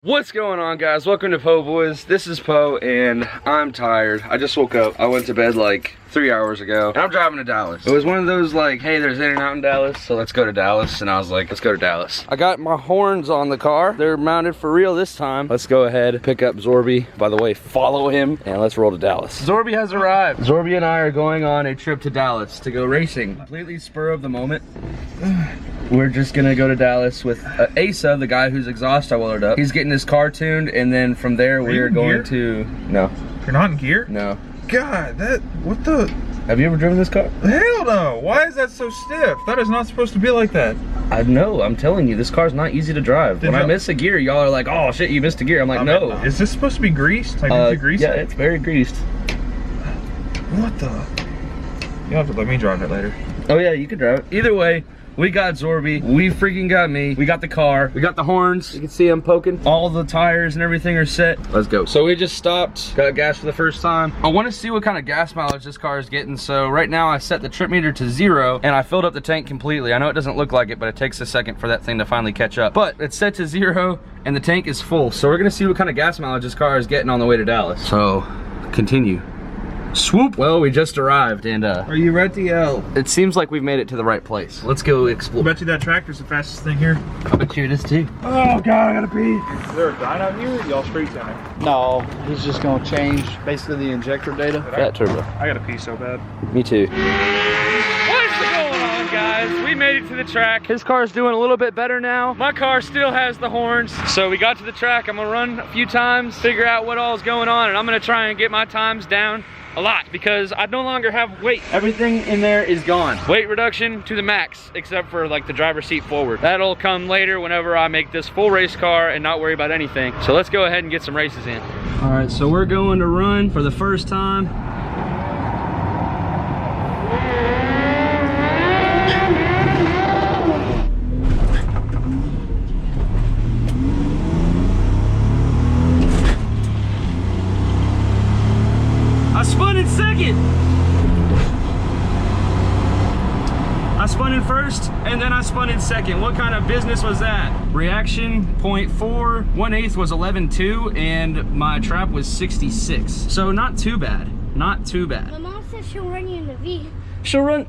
What's going on, guys? Welcome to Poe Boys. This is Poe and I'm tired. I just woke up. I went to bed like 3 hours ago and I'm driving to Dallas. It was one of those like, hey, there's In-N-Out in Dallas, so let's go to Dallas. And I was like, let's go to Dallas. I got my horns on the car. They're mounted for real this time. Let's go ahead, pick up Zorby. By the way, follow him and let's roll to Dallas. Zorby has arrived. Zorby and I are going on a trip to Dallas to go racing. Completely spur of the moment. We're just gonna go to Dallas with Asa, the guy whose exhaust I welded up. He's getting his car tuned, and then from there we're going to... No. You're not in gear? No. God, what the? Have you ever driven this car? Hell no! Why is that so stiff? That is not supposed to be like that. I know, I'm telling you, this car's not easy to drive. When I miss a gear, y'all are like, oh shit, you missed a gear. I'm like, no. Is this supposed to be greased? Like, did you grease yeah, it? it's very greased. What the? You'll have to let me drive it later. Oh yeah, you can drive it. Either way, we got Zorby, we freaking got me, we got the car, we got the horns, you can see them poking, all the tires and everything are set. Let's go. So we just stopped, got gas for the first time. I want to see what kind of gas mileage this car is getting, so right now I set the trip meter to 0 and I filled up the tank completely. I know it doesn't look like it, but it takes a second for that thing to finally catch up. But it's set to 0 and the tank is full, so we're gonna see what kind of gas mileage this car is getting on the way to Dallas. So, continue. Swoop! Well, we just arrived and Are you ready, L? it seems like we've made it to the right place. Let's go explore. I bet you that tractor's the fastest thing here. I bet you it is too. Oh god, I gotta pee. Is there a dyno here or y'all straight center? No, he's just gonna change basically the injector data. Fat turbo. I gotta pee so bad. Me too. What's going on, guys? We made it to the track. His car's doing a little bit better now. My car still has the horns. So we got to the track. I'm gonna run a few times, figure out what all is going on, and I'm gonna try and get my times down a lot because I no longer have weight. Everything in there is gone. Weight reduction to the max, except for like the driver's seat forward. That'll come later whenever I make this full race car and not worry about anything. So let's go ahead and get some races in. All right, so we're going to run for the first time. I spun in second. I spun in first and then I spun in second. What kind of business was that? Reaction 0.4, 1/8 was 11.2 and my trap was 66. So not too bad, not too bad. My mom said she'll run you in the V. She'll run,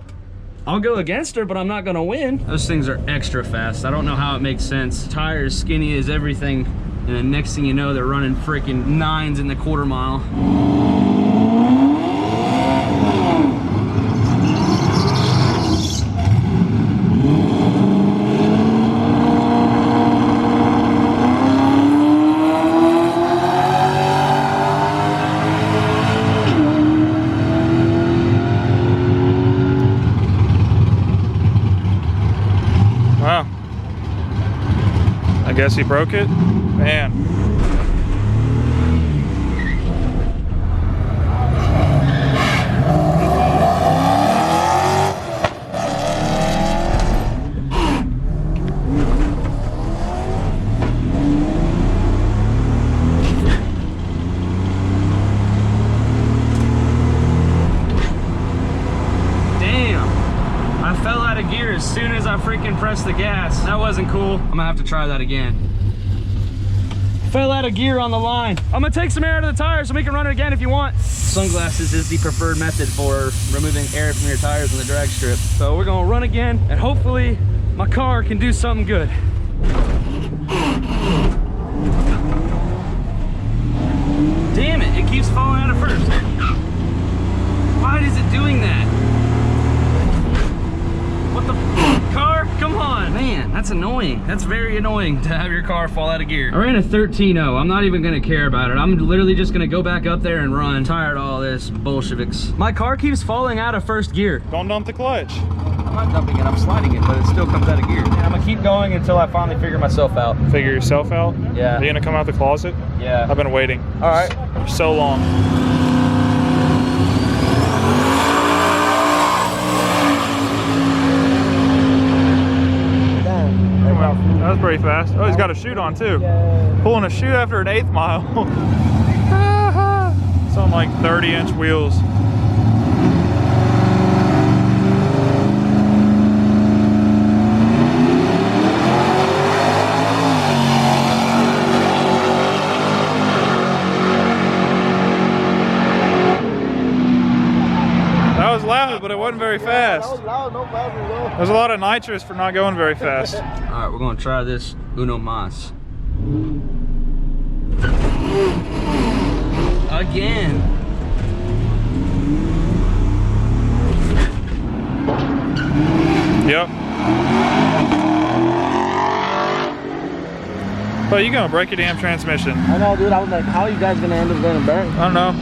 I'll go against her, but I'm not gonna win. Those things are extra fast. I don't know how it makes sense. Tires skinny as everything. And then next thing you know, they're running freaking 9s in the quarter mile. Wow. I guess he broke it. Man. I fell out of gear as soon as I freaking pressed the gas. That wasn't cool. I'm gonna have to try that again. Fell out of gear on the line. I'm gonna take some air out of the tires so we can run it again if you want. Sunglasses is the preferred method for removing air from your tires on the drag strip. So we're gonna run again and hopefully my car can do something good. Damn it, it keeps falling out of first. Why is it doing that? What the car? Come on, man, that's annoying. That's very annoying to have your car fall out of gear. I ran a 13.0. I'm not even gonna care about it. I'm literally just gonna go back up there and run. I'm tired of all this Bolsheviks. My car keeps falling out of first gear. Don't dump the clutch. I'm not dumping it, I'm sliding it, but it still comes out of gear. And I'm gonna keep going until I finally figure myself out. Figure yourself out? Yeah. Are you gonna come out the closet? Yeah. I've been waiting. All right. For so long. That was pretty fast. Oh, he's got a chute on too. Pulling a chute after an 1/8 mile. It's on like 30-inch wheels. wasn't very fast. That was loud, no problem, bro. There's a lot of nitrous for not going very fast. All right, we're gonna try this uno mas. Again. Yep. But you gonna break your damn transmission. I know, dude. I was like, how are you guys gonna end up getting back? I don't know.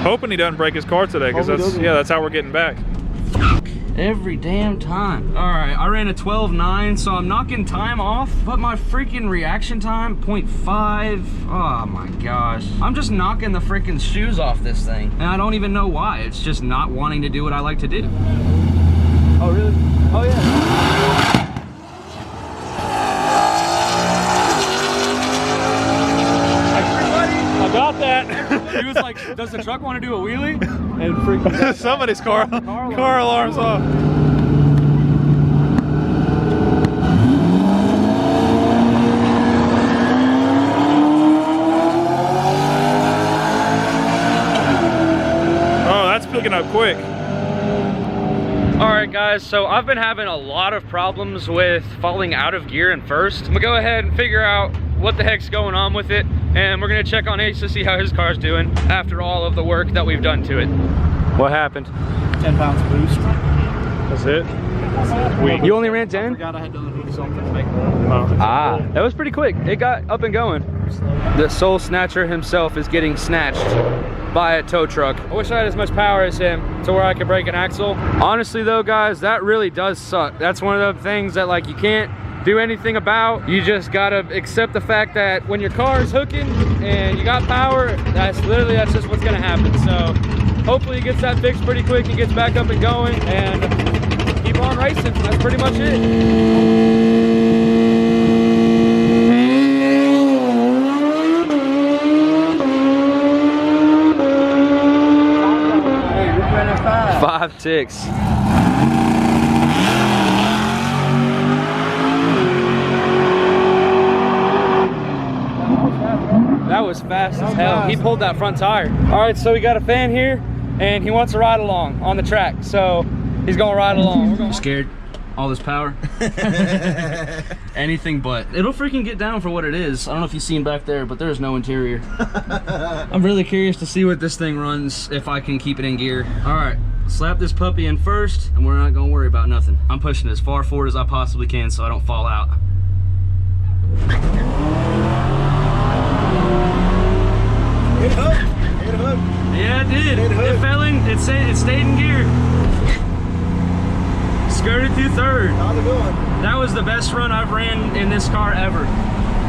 Hoping he doesn't break his car today, because that's how we're getting back. Every damn time. All right, I ran a 12.9, so I'm knocking time off, but my freaking reaction time, 0.5. Oh my gosh. I'm just knocking the freaking shoes off this thing. And I don't even know why. It's just not wanting to do what I like to do. Oh, really? Oh, yeah. I got that. He was like, does the truck want to do a wheelie? And freaking Somebody's car alarm's off. Oh, that's picking up quick. All right, guys, so I've been having a lot of problems with falling out of gear in first. I'm gonna go ahead and figure out what the heck's going on with it, and we're gonna check on Ace to see how his car's doing after all of the work that we've done to it. What happened? 10 pounds boost. That's it? You only ran 10? I forgot I had to do something to make Ah, that was pretty quick. It got up and going. The soul snatcher himself is getting snatched by a tow truck. I wish I had as much power as him to where I could break an axle. Honestly though, guys, that really does suck. That's one of the things that like you can't do anything about. You just gotta accept the fact that when your car is hooking and you got power, that's just what's gonna happen. So hopefully he gets that fixed pretty quick. He gets back up and going and keep on racing. That's pretty much it. Five ticks. That was fast as hell. He pulled that front tire. All right, so we got a fan here and he wants to ride along on the track. So he's gonna ride along. You scared? All this power? Anything but. It'll freaking get down for what it is. I don't know if you've seen back there, but there's no interior. I'm really curious to see what this thing runs, if I can keep it in gear. All right, slap this puppy in first and we're not gonna worry about nothing. I'm pushing it as far forward as I possibly can so I don't fall out. It hooked. It hooked. Yeah, it did. It fell in, it stayed in gear. Skirted through third. How's it going? That was the best run I've ran in this car ever.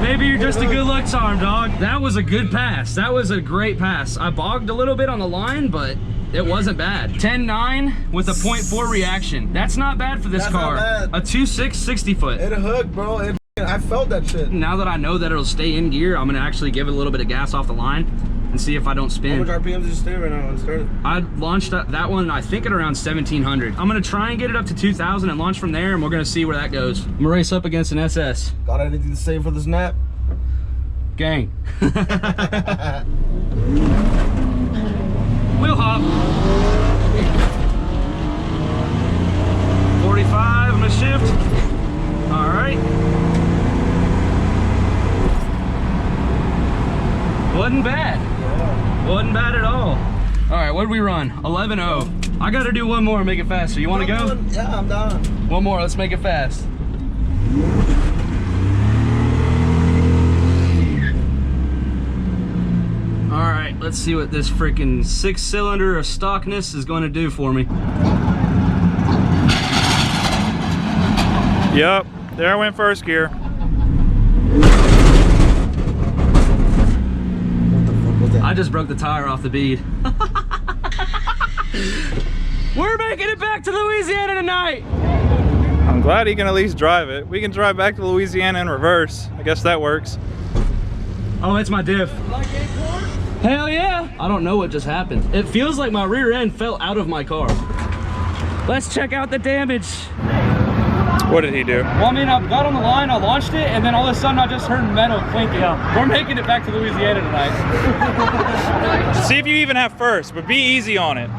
Maybe you're just a good luck charm, dog. That was a good pass. That was a great pass. I bogged a little bit on the line, but it wasn't bad. 10.9 with a 0.4 reaction. That's not bad for this car. Not bad. A 2.6 60-foot. It hooked, bro. I felt that shit. Now that I know that it'll stay in gear, I'm gonna actually give it a little bit of gas off the line and see if I don't spin. How much RPMs did you stay right now when it started? I launched that one, I think at around 1700. I'm gonna try and get it up to 2000 and launch from there, and we're gonna see where that goes. I'm gonna race up against an SS. Got anything to say for the snap? Gang. Wheel hop. 45, I'm gonna shift. All right. Wasn't bad. Yeah. Wasn't bad at all. All right, what did we run? 11.0. I gotta do one more and make it faster. You wanna go? Yeah, I'm down. One more, let's make it fast. All right, let's see what this freaking 6-cylinder of stockness is going to do for me. Yep, there went first gear. I just broke the tire off the bead. We're making it back to Louisiana tonight. I'm glad he can at least drive it. We can drive back to Louisiana in reverse. I guess that works. Oh, it's my diff. Hell yeah. I don't know what just happened. It feels like my rear end fell out of my car. Let's check out the damage. What did he do? Well, I mean, I got on the line, I launched it, and then all of a sudden I just heard metal clinking. Yeah. We're making it back to Louisiana tonight. See if you even have first, but be easy on it.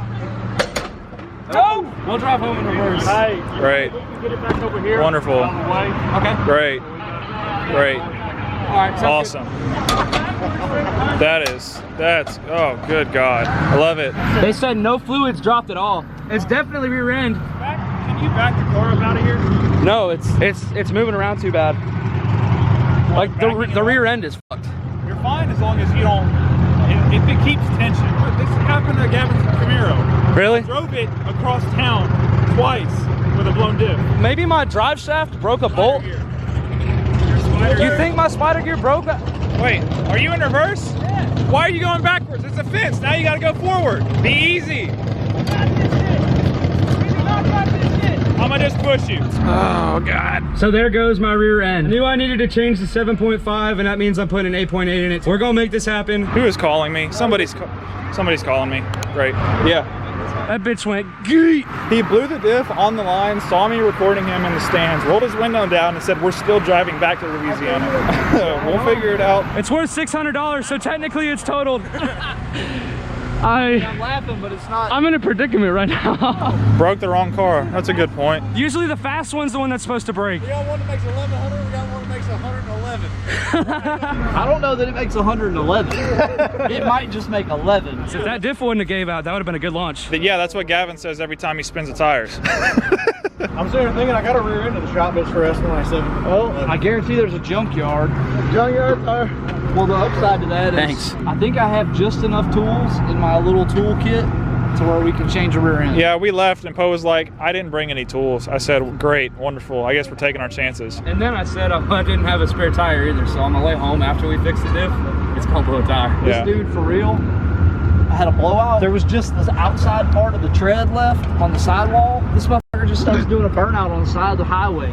Oh! We'll drive home in reverse. Hey, Great. get it back over here. Wonderful. On the way. Okay. Great. Great. All right. Awesome. That's, oh, good God. I love it. They said no fluids dropped at all. It's definitely rear end. Can you back the car up out of here? No, it's moving around too bad. Like the rear end is fucked. You're fine as long as you don't, if it keeps tension. Look, this happened to Gavin's Camaro. Really? I drove it across town twice with a blown diff. Maybe my drive shaft broke a bolt. You think my spider gear broke? Wait, are you in reverse? Yeah. Why are you going backwards? It's a fence. Now you got to go forward. Be easy. I'm gonna just push you. Oh God. So there goes my rear end. I knew I needed to change the 7.5, and that means I'm putting an 8.8 in it. We're gonna make this happen. Who is calling me? Somebody's calling me. Great. Yeah. That bitch went geet. He blew the diff on the line, saw me recording him in the stands, rolled his window down and said, we're still driving back to Louisiana. We'll figure it out. It's worth $600, so technically it's totaled. I'm laughing, but it's not. I'm in a predicament right now. Broke the wrong car. That's a good point. Usually the fast one's the one that's supposed to break. We got one that makes 1100, we got one that makes 111. I don't know that it makes 111. It might just make 11. So if that diff wouldn't have gave out, that would have been a good launch. But yeah, that's what Gavin says every time he spins the tires. I'm sitting there thinking I got a rear end of the shop bitch for S27. Well, I guarantee there's a junkyard. Junkyard tire. Well, the upside to that is I think I have just enough tools in my little toolkit to where we can change the rear end. Yeah, we left and Poe was like, I didn't bring any tools. I said, great, wonderful. I guess we're taking our chances. And then I said I didn't have a spare tire either, so on my way home after we fixed the diff, it's gonna blow a tire. Yeah. This dude, for real, I had a blowout. There was just this outside part of the tread left on the sidewall. This motherfucker just starts doing a burnout on the side of the highway.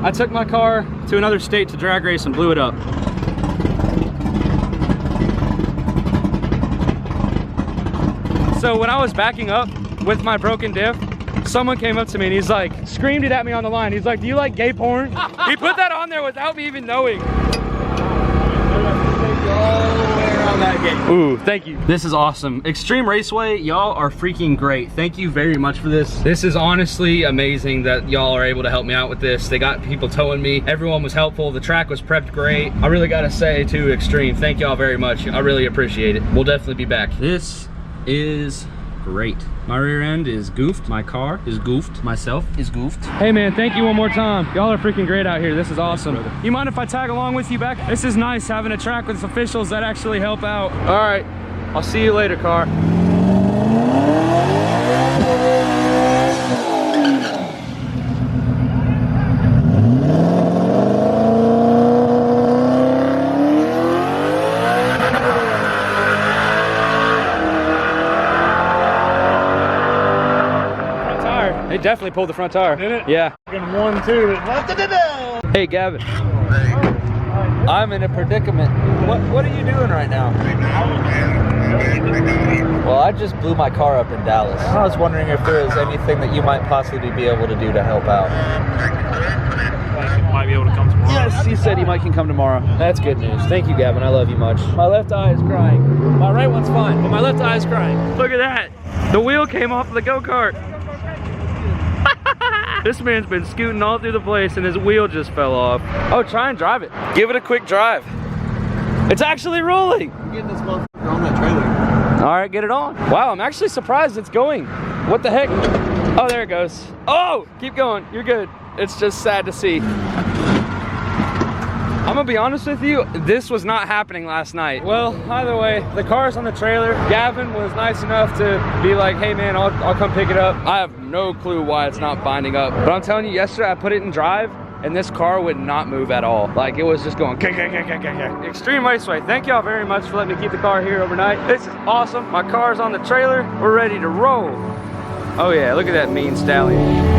I took my car to another state to drag race and blew it up. So when I was backing up with my broken diff, someone came up to me and he's like, screamed it at me on the line. He's like, do you like gay porn? He put that on there without me even knowing. Ooh, thank you. This is awesome. Extreme Raceway, y'all are freaking great. Thank you very much for this. This is honestly amazing that y'all are able to help me out with this. They got people towing me. Everyone was helpful. The track was prepped great. I really gotta say to Extreme, thank y'all very much. I really appreciate it. We'll definitely be back. This is great. My rear end is goofed. My car is goofed. Myself is goofed. Hey man, thank you one more time. Y'all are freaking great out here. This is awesome. You mind if I tag along with you back? This is nice having a track with officials that actually help out. All right, I'll see you later, car. They definitely pulled the front tire. Did it? Yeah. 1, 2, Hey, Gavin. I'm in a predicament. What are you doing right now? Well, I just blew my car up in Dallas. I was wondering if there was anything that you might possibly be able to do to help out. Might be able to come tomorrow. Yes, he said he can come tomorrow. That's good news. Thank you, Gavin. I love you much. My left eye is crying. My right one's fine, but my left eye is crying. Look at that. The wheel came off of the go-kart. This man's been scooting all through the place and his wheel just fell off. Oh, try and drive it. Give it a quick drive. It's actually rolling. I'm getting this motherfucker on that trailer. All right, get it on. Wow, I'm actually surprised it's going. What the heck? Oh, there it goes. Oh, keep going. You're good. It's just sad to see. I'm gonna be honest with you, this was not happening last night. Well, either way, the car's on the trailer. Gavin was nice enough to be like, hey man, I'll come pick it up. I have no clue why it's not binding up. But I'm telling you, yesterday I put it in drive and this car would not move at all. Like it was just going Extreme Raceway. Thank y'all very much for letting me keep the car here overnight. This is awesome. My car's on the trailer. We're ready to roll. Oh yeah, look at that mean stallion.